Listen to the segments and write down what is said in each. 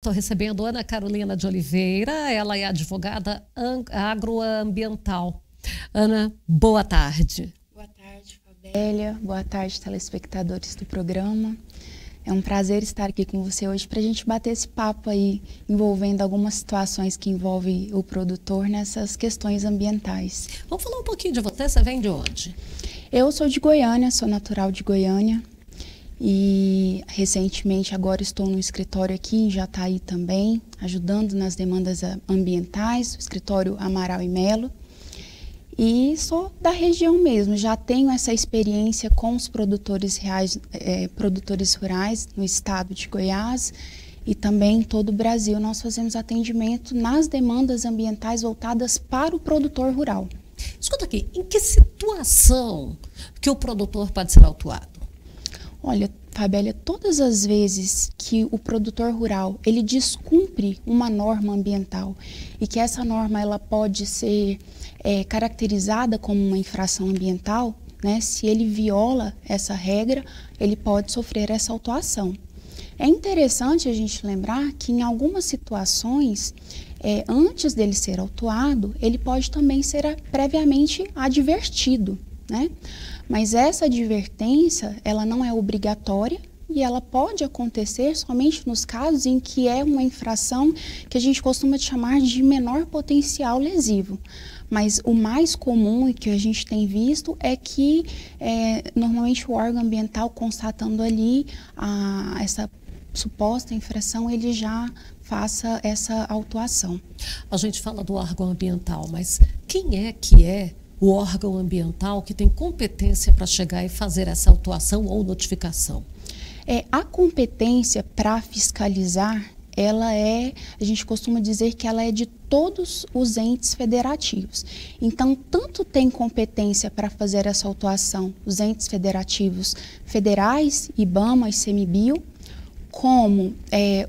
estou recebendo Ana Carolina de Oliveira, ela é advogada agroambiental. Ana, boa tarde. Boa tarde, Fabélia. Boa tarde, telespectadores do programa. É um prazer estar aqui com você hoje para a gente bater esse papo aí, envolvendo algumas situações que envolvem o produtor nessas questões ambientais. Vamos falar um pouquinho de você vem de onde? Eu sou de Goiânia, sou natural de Goiânia e recentemente agora estou no escritório aqui em Jataí também, ajudando nas demandas ambientais, o escritório Amaral e Melo. E sou da região mesmo, já tenho essa experiência com os produtores rurais no estado de Goiás e também em todo o Brasil. Nós fazemos atendimento nas demandas ambientais voltadas para o produtor rural. Escuta aqui, em que situação que o produtor pode ser autuado? Olha, Fabélia, todas as vezes que o produtor rural ele descumpre uma norma ambiental e que essa norma ela pode ser caracterizada como uma infração ambiental, né? Se ele viola essa regra, ele pode sofrer essa autuação. É interessante a gente lembrar que em algumas situações, antes dele ser autuado, ele pode também ser previamente advertido, né? Mas essa advertência, ela não é obrigatória e ela pode acontecer somente nos casos em que é uma infração que a gente costuma chamar de menor potencial lesivo. Mas o mais comum e que a gente tem visto é que normalmente o órgão ambiental constatando ali essa suposta infração, ele já faça essa autuação. A gente fala do órgão ambiental, mas quem é que é o órgão ambiental que tem competência para chegar e fazer essa autuação ou notificação? A competência para fiscalizar, a gente costuma dizer que ela é de todos os entes federativos. Então, tanto tem competência para fazer essa autuação os entes federativos federais, IBAMA e CMBio, como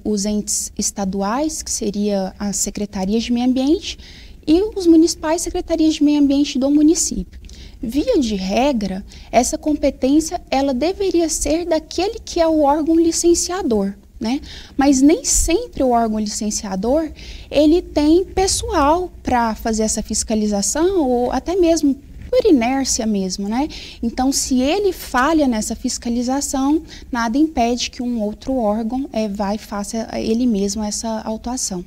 os entes estaduais, que seria as secretarias de meio ambiente, e os municipais, secretarias de meio ambiente do município. Via de regra, essa competência ela deveria ser daquele que é o órgão licenciador, né? Mas nem sempre o órgão licenciador ele tem pessoal para fazer essa fiscalização ou até mesmo por inércia mesmo, né? Então, se ele falha nessa fiscalização, nada impede que um outro órgão vá e faça ele mesmo essa autuação.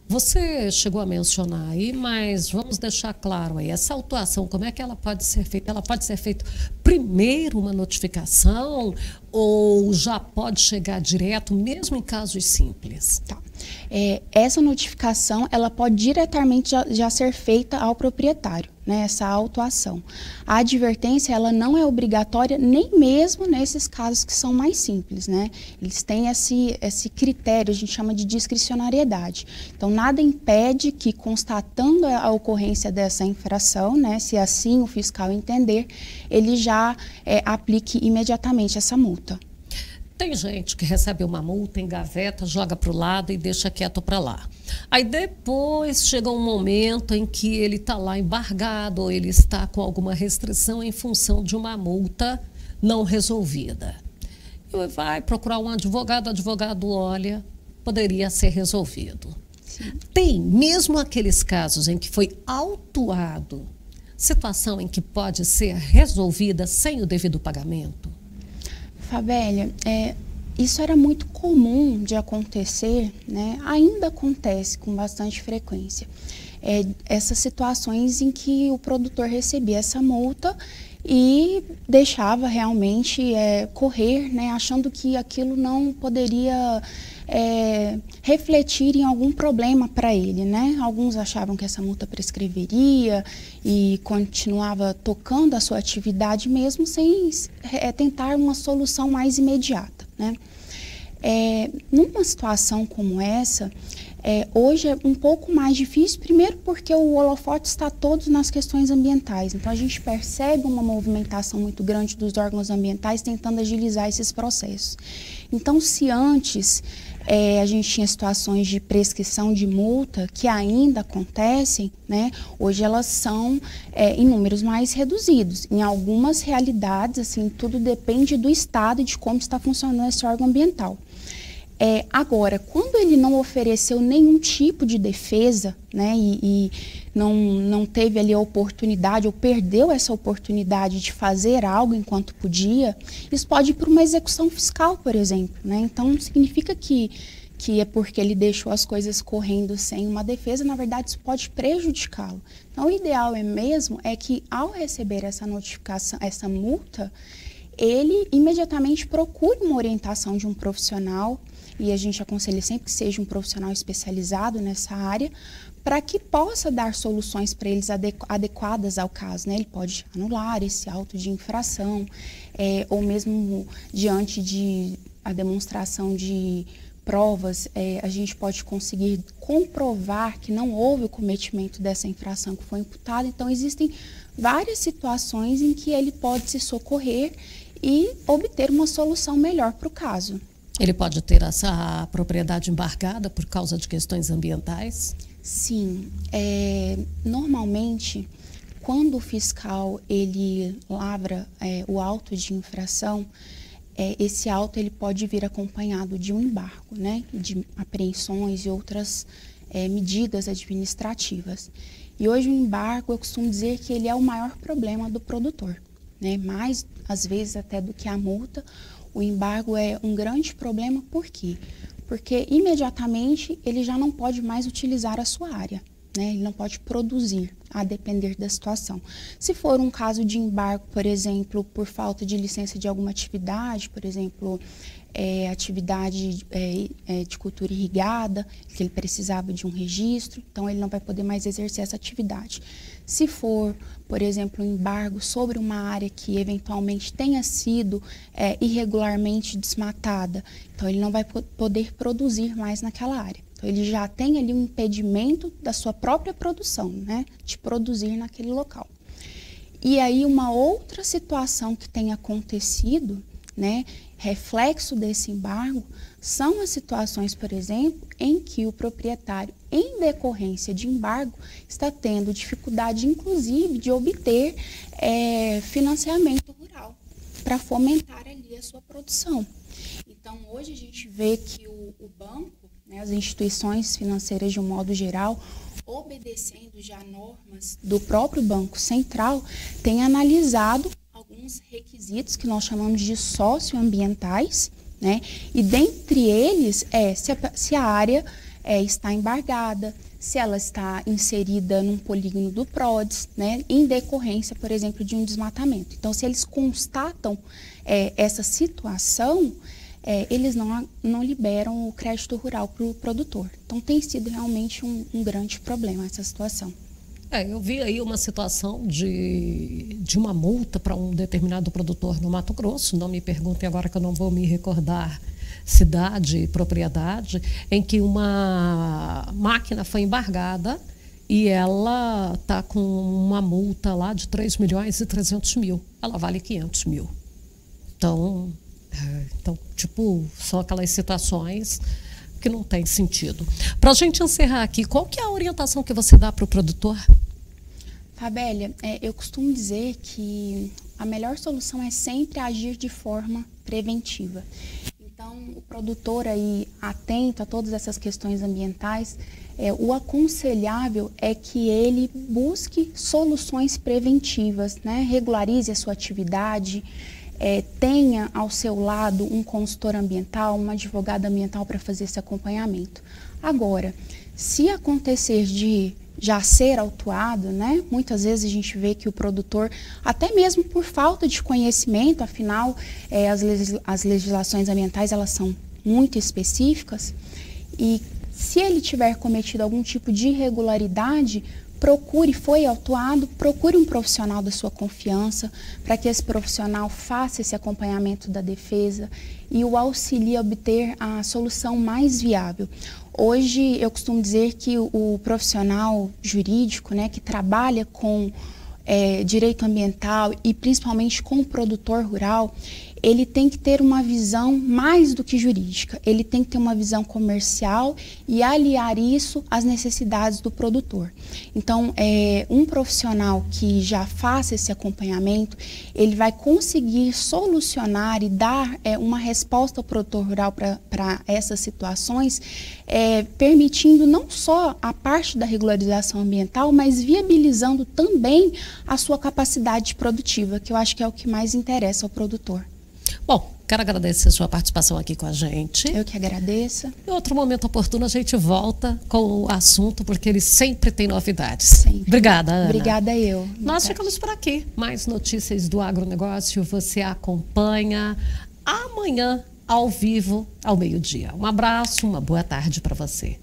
Você chegou a mencionar aí, mas vamos deixar claro aí, essa autuação, como é que ela pode ser feita? Ela pode ser feita primeiro uma notificação ou já pode chegar direto, mesmo em casos simples? Tá. Essa notificação, ela pode diretamente já ser feita ao proprietário, né, essa autuação. A advertência, ela não é obrigatória nem mesmo nesses casos que são mais simples, né? Eles têm esse critério, a gente chama de discricionariedade. Então, nada impede que, constatando a ocorrência dessa infração, né, se assim o fiscal entender, ele já aplique imediatamente essa multa. Tem gente que recebe uma multa, engaveta, joga para o lado e deixa quieto para lá. Aí depois chega um momento em que ele está lá embargado ou ele está com alguma restrição em função de uma multa não resolvida. E vai procurar um advogado, o advogado olha, poderia ser resolvido. Sim. Tem mesmo aqueles casos em que foi autuado, situação em que pode ser resolvida sem o devido pagamento? Fabélia, isso era muito comum de acontecer, né? Ainda acontece com bastante frequência. Essas situações em que o produtor recebia essa multa e deixava realmente correr, né? Achando que aquilo não poderia refletir em algum problema para ele, né? Alguns achavam que essa multa prescreveria e continuava tocando a sua atividade mesmo sem tentar uma solução mais imediata, né? Numa situação como essa, hoje é um pouco mais difícil, primeiro porque o holofote está todo nas questões ambientais, então a gente percebe uma movimentação muito grande dos órgãos ambientais tentando agilizar esses processos. Então, se antes a gente tinha situações de prescrição de multa que ainda acontecem, né? Hoje elas são em números mais reduzidos. Em algumas realidades, assim, tudo depende do estado e de como está funcionando esse órgão ambiental. Agora, quando ele não ofereceu nenhum tipo de defesa, né, e não teve ali a oportunidade, ou perdeu essa oportunidade de fazer algo enquanto podia, isso pode ir para uma execução fiscal, por exemplo, né? Então, não significa que é porque ele deixou as coisas correndo sem uma defesa, na verdade, isso pode prejudicá-lo. Então, o ideal mesmo é que, ao receber essa notificação, essa multa, ele imediatamente procure uma orientação de um profissional, e a gente aconselha sempre que seja um profissional especializado nessa área, para que possa dar soluções para eles adequadas ao caso, né? Ele pode anular esse auto de infração, ou mesmo diante de a demonstração de provas, a gente pode conseguir comprovar que não houve o cometimento dessa infração que foi imputada. Então, existem várias situações em que ele pode se socorrer e obter uma solução melhor para o caso. Ele pode ter essa propriedade embargada por causa de questões ambientais? Sim. Normalmente, quando o fiscal ele lavra o auto de infração, esse auto ele pode vir acompanhado de um embargo, né, de apreensões e outras medidas administrativas. E hoje o embargo, eu costumo dizer que ele é o maior problema do produtor, né, mais às vezes até do que a multa. O embargo é um grande problema, por quê? Porque imediatamente ele já não pode mais utilizar a sua área, né? Ele não pode produzir, a depender da situação. Se for um caso de embargo, por exemplo, por falta de licença de alguma atividade, por exemplo, atividade de cultura irrigada, que ele precisava de um registro, então ele não vai poder mais exercer essa atividade. Se for, por exemplo, um embargo sobre uma área que eventualmente tenha sido irregularmente desmatada, então ele não vai poder produzir mais naquela área. Então ele já tem ali um impedimento da sua própria produção, né, de produzir naquele local. E aí uma outra situação que tem acontecido, né, reflexo desse embargo, são as situações, por exemplo, em que o proprietário, em decorrência de embargo, está tendo dificuldade, inclusive, de obter financiamento rural para fomentar ali a sua produção. Então, hoje a gente vê que o banco, né, as instituições financeiras de um modo geral, obedecendo já normas do próprio Banco Central, têm analisado alguns requisitos que nós chamamos de socioambientais, né? E dentre eles se a área está embargada, se ela está inserida num polígono do PRODES, né? Em decorrência, por exemplo, de um desmatamento. Então, se eles constatam essa situação, eles não liberam o crédito rural para o produtor. Então, tem sido realmente um grande problema essa situação. Eu vi aí uma situação de uma multa para um determinado produtor no Mato Grosso, não me perguntem agora que eu não vou me recordar cidade e propriedade, em que uma máquina foi embargada e ela está com uma multa lá de 3.300.000, ela vale 500.000. Então, tipo, são aquelas situações que não tem sentido. Para a gente encerrar aqui, qual que é a orientação que você dá para o produtor? Fabélia, eu costumo dizer que a melhor solução é sempre agir de forma preventiva. Então, o produtor aí, atento a todas essas questões ambientais, o aconselhável é que ele busque soluções preventivas, né? Regularize a sua atividade, tenha ao seu lado um consultor ambiental, uma advogada ambiental para fazer esse acompanhamento. Agora, se acontecer de já ser autuado, né, muitas vezes a gente vê que o produtor, até mesmo por falta de conhecimento, afinal, as legislações ambientais elas são muito específicas, e se ele tiver cometido algum tipo de irregularidade, foi autuado, procure um profissional da sua confiança para que esse profissional faça esse acompanhamento da defesa e o auxilie a obter a solução mais viável. Hoje, eu costumo dizer que o profissional jurídico, né, que trabalha com direito ambiental e principalmente com o produtor rural, ele tem que ter uma visão mais do que jurídica, ele tem que ter uma visão comercial e aliar isso às necessidades do produtor. Então, um profissional que já faça esse acompanhamento, ele vai conseguir solucionar e dar uma resposta ao produtor rural para essas situações, permitindo não só a parte da regularização ambiental, mas viabilizando também a sua capacidade produtiva, que eu acho que é o que mais interessa ao produtor. Bom, quero agradecer a sua participação aqui com a gente. Eu que agradeço. Em outro momento oportuno a gente volta com o assunto, porque ele sempre tem novidades. Sempre. Obrigada, Ana. Obrigada eu. Nós ficamos por aqui. Mais notícias do agronegócio você acompanha amanhã, ao vivo, ao meio-dia. Um abraço, uma boa tarde para você.